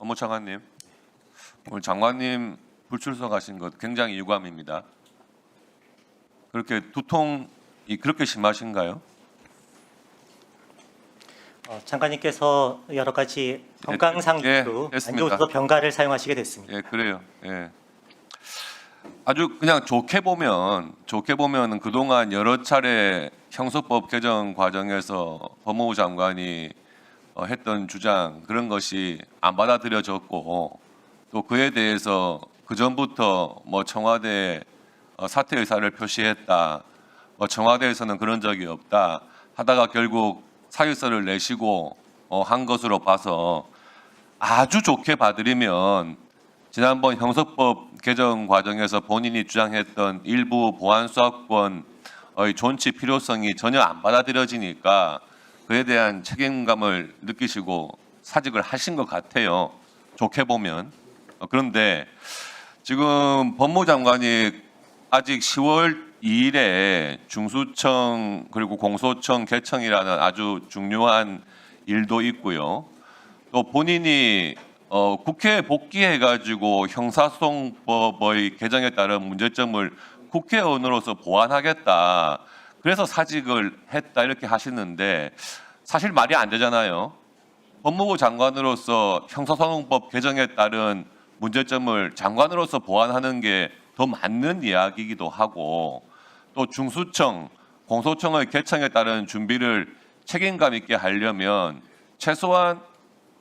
법무차관님, 오늘 장관님 불출석하신 것 굉장히 유감입니다. 그렇게 두통이 그렇게 심하신가요? 장관님께서 여러 가지 건강상으로 안 좋아서 병가를 사용하시게 됐습니다. 예, 그래요. 예. 아주 그냥 좋게 보면 그동안 여러 차례 형사법 개정 과정에서 법무부 장관이 했던 주장 그런 것이 안 받아들여졌고 또 그에 대해서 그 전부터 뭐 청와대 사퇴 의사를 표시했다. 청와대에서는 그런 적이 없다. 하다가 결국 사유서를 내시고 한 것으로 봐서 아주 좋게 봐드리면 지난번 형사법 개정 과정에서 본인이 주장했던 일부 보안 수사권의 존치 필요성이 전혀 안 받아들여지니까 그에 대한 책임감을 느끼시고 사직을 하신 것 같아요. 좋게 보면. 그런데 지금 법무부 장관이 아직 10월 2일에 중수청 그리고 공소청 개청이라는 아주 중요한 일도 있고요. 또 본인이 국회에 복귀해가지고 형사소송법의 개정에 따른 문제점을 국회의원으로서 보완하겠다. 그래서 사직을 했다 이렇게 하시는데 사실 말이 안 되잖아요. 법무부 장관으로서 형사소송법 개정에 따른 문제점을 장관으로서 보완하는 게 더 맞는 이야기이기도 하고 또 중수청, 공소청의 개청에 따른 준비를 책임감 있게 하려면 최소한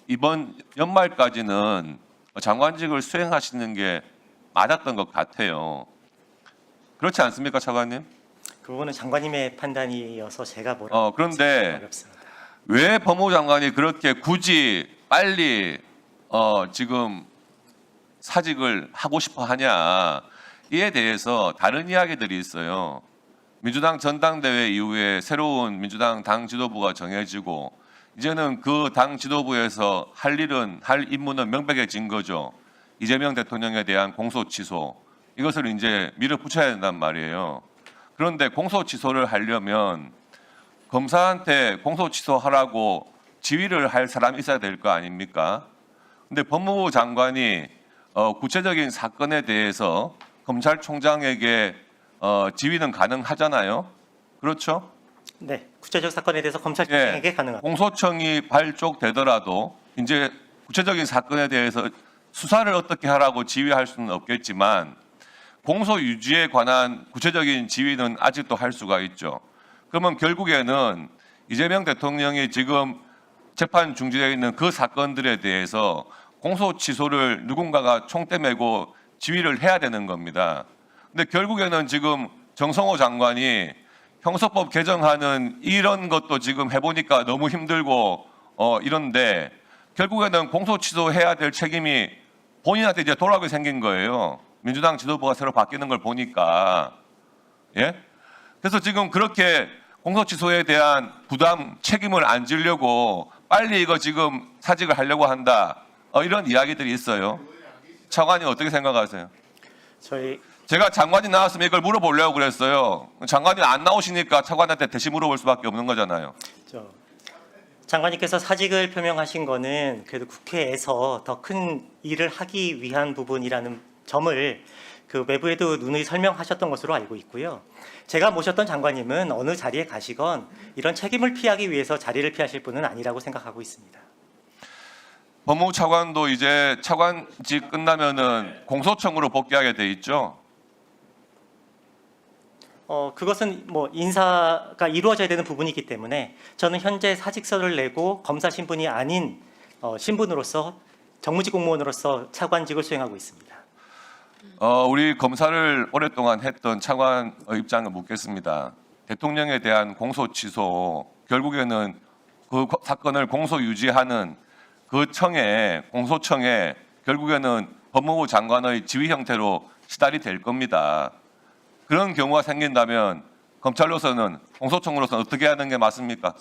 이번 연말까지는 장관직을 수행하시는 게 맞았던 것 같아요. 그렇지 않습니까, 차관님? 그 부분은 장관님의 판단이어서 제가 뭐라고 그런데 어렵습니다. 왜 법무부 장관이 그렇게 굳이 빨리 지금 사직을 하고 싶어 하냐 이에 대해서 다른 이야기들이 있어요. 민주당 전당대회 이후에 새로운 민주당 당 지도부가 정해지고 이제는 그 당 지도부에서 할 임무는 명백해진 거죠. 이재명 대통령에 대한 공소 취소 이것을 이제 밀어붙여야 된단 말이에요. 그런데 공소 취소를 하려면 검사한테 공소 취소하라고 지휘를 할 사람이 있어야 될 거 아닙니까? 근데 법무부 장관이 구체적인 사건에 대해서 검찰총장에게 지휘는 가능하잖아요. 그렇죠? 네, 구체적 사건에 대해서 검찰총장에게 가능합니다. 공소청이 발족되더라도 이제 구체적인 사건에 대해서 수사를 어떻게 하라고 지휘할 수는 없겠지만 공소 유지에 관한 구체적인 지휘는 아직도 할 수가 있죠. 그러면 결국에는 이재명 대통령이 지금 재판 중지되어 있는 그 사건들에 대해서 공소 취소를 누군가가 총대 메고 지휘를 해야 되는 겁니다. 근데 결국에는 지금 정성호 장관이 형사법 개정하는 이런 것도 지금 해보니까 너무 힘들고 이런데 결국에는 공소 취소해야 될 책임이 본인한테 이제 돌아오게 생긴 거예요. 민주당 지도부가 새로 바뀌는 걸 보니까. 예? 그래서 지금 그렇게 공소 취소에 대한 부담, 책임을 안 지려고 빨리 이거 지금 사직을 하려고 한다. 이런 이야기들이 있어요. 차관님 어떻게 생각하세요? 제가 장관이 나왔으면 이걸 물어보려고 그랬어요. 장관이 안 나오시니까 차관한테 대신 물어볼 수밖에 없는 거잖아요. 장관님께서 사직을 표명하신 거는 그래도 국회에서 더 큰 일을 하기 위한 부분이라는 점을 그 외부에도 누누이 설명하셨던 것으로 알고 있고요. 제가 모셨던 장관님은 어느 자리에 가시건 이런 책임을 피하기 위해서 자리를 피하실 분은 아니라고 생각하고 있습니다. 법무부 차관도 이제 차관직 끝나면은 공소청으로 복귀하게 돼 있죠. 그것은 뭐 인사가 이루어져야 되는 부분이기 때문에 저는 현재 사직서를 내고 검사 신분이 아닌 신분으로서 정무직 공무원으로서 차관직을 수행하고 있습니다. 우리 검사를 오랫동안 했던 차관의 입장을 묻겠습니다. 대통령에 대한 공소 취소 결국에는 그 사건을 공소 유지하는 그 청에 공소청에 결국에는 법무부 장관의 지휘 형태로 시달이 될 겁니다. 그런 경우가 생긴다면 검찰로서는 공소청으로서는 어떻게 하는 게 맞습니까?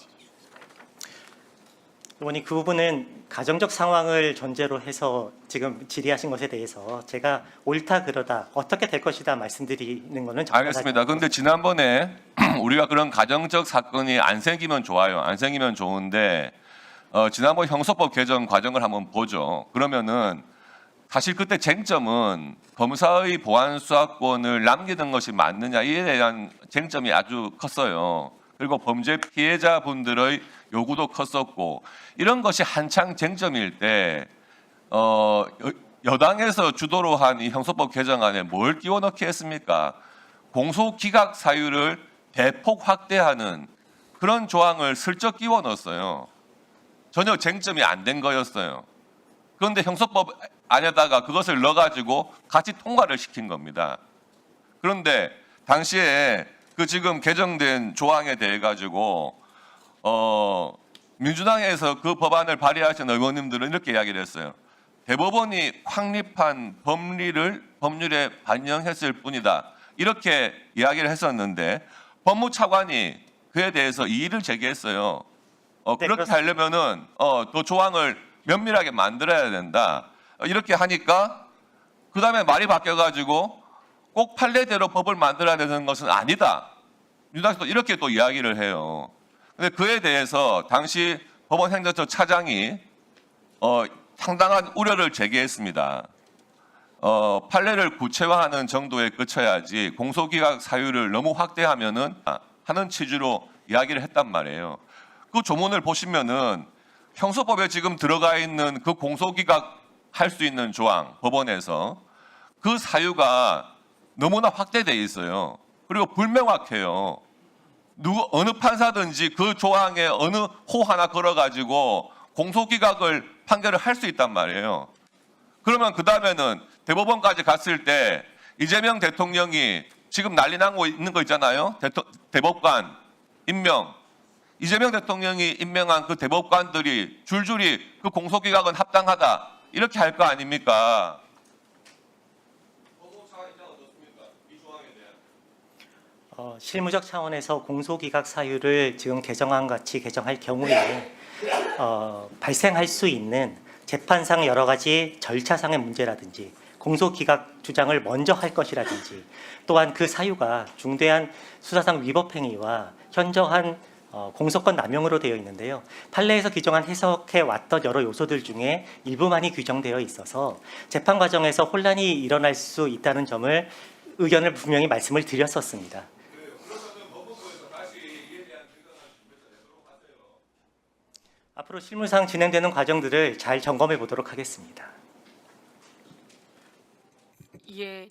의원님 그 부분은 가정적 상황을 전제로 해서 지금 질의하신 것에 대해서 제가 옳다 그러다 어떻게 될 것이다 말씀드리는 것은 알겠습니다. 그런데 지난번에 우리가 그런 가정적 사건이 안 생기면 좋아요. 안 생기면 좋은데 지난번 형소법 개정 과정을 한번 보죠. 그러면은 사실 그때 쟁점은 검사의 보안 수사권을 남기는 것이 맞느냐 이에 대한 쟁점이 아주 컸어요. 그리고 범죄 피해자분들의 요구도 컸었고 이런 것이 한창 쟁점일 때 여당에서 주도로 한 이 형소법 개정안에 뭘 끼워 넣기 했습니까? 공소 기각 사유를 대폭 확대하는 그런 조항을 슬쩍 끼워 넣었어요. 전혀 쟁점이 안 된 거였어요. 그런데 형소법 안에다가 그것을 넣어가지고 같이 통과를 시킨 겁니다. 그런데 당시에 그 지금 개정된 조항에 대해 가지고 민주당에서 그 법안을 발의하신 의원님들은 이렇게 이야기를 했어요. 대법원이 확립한 법률에 반영했을 뿐이다. 이렇게 이야기를 했었는데 법무차관이 그에 대해서 이의를 제기했어요. 그렇게 그렇습니다. 하려면은 또 조항을 면밀하게 만들어야 된다. 이렇게 하니까 그 다음에 말이 바뀌어가지고 꼭 판례대로 법을 만들어야 되는 것은 아니다. 민주당에서 이렇게 또 이야기를 해요. 근데 그에 대해서 당시 법원 행정처 차장이 상당한 우려를 제기했습니다. 판례를 구체화하는 정도에 그쳐야지 공소기각 사유를 너무 확대하면은 하는 취지로 이야기를 했단 말이에요. 그 조문을 보시면은 형소법에 지금 들어가 있는 그 공소기각 할 수 있는 조항 법원에서 그 사유가 너무나 확대돼 있어요. 그리고 불명확해요. 어느 판사든지 그 조항에 어느 호 하나 걸어가지고 공소기각을 판결을 할 수 있단 말이에요. 그러면 그 다음에는 대법원까지 갔을 때 이재명 대통령이 지금 난리 나고 있는 거 있잖아요. 대법관 임명. 이재명 대통령이 임명한 그 대법관들이 줄줄이 그 공소기각은 합당하다. 이렇게 할 거 아닙니까? 실무적 차원에서 공소기각 사유를 지금 개정안 같이 개정할 경우에 발생할 수 있는 재판상 여러 가지 절차상의 문제라든지 공소기각 주장을 먼저 할 것이라든지 또한 그 사유가 중대한 수사상 위법 행위와 현저한 공소권 남용으로 되어 있는데요. 판례에서 규정한 해석해 왔던 여러 요소들 중에 일부만이 규정되어 있어서 재판 과정에서 혼란이 일어날 수 있다는 점을 의견을 분명히 말씀을 드렸었습니다. 앞으로 실무상 진행되는 과정들을 잘 점검해 보도록 하겠습니다. 예,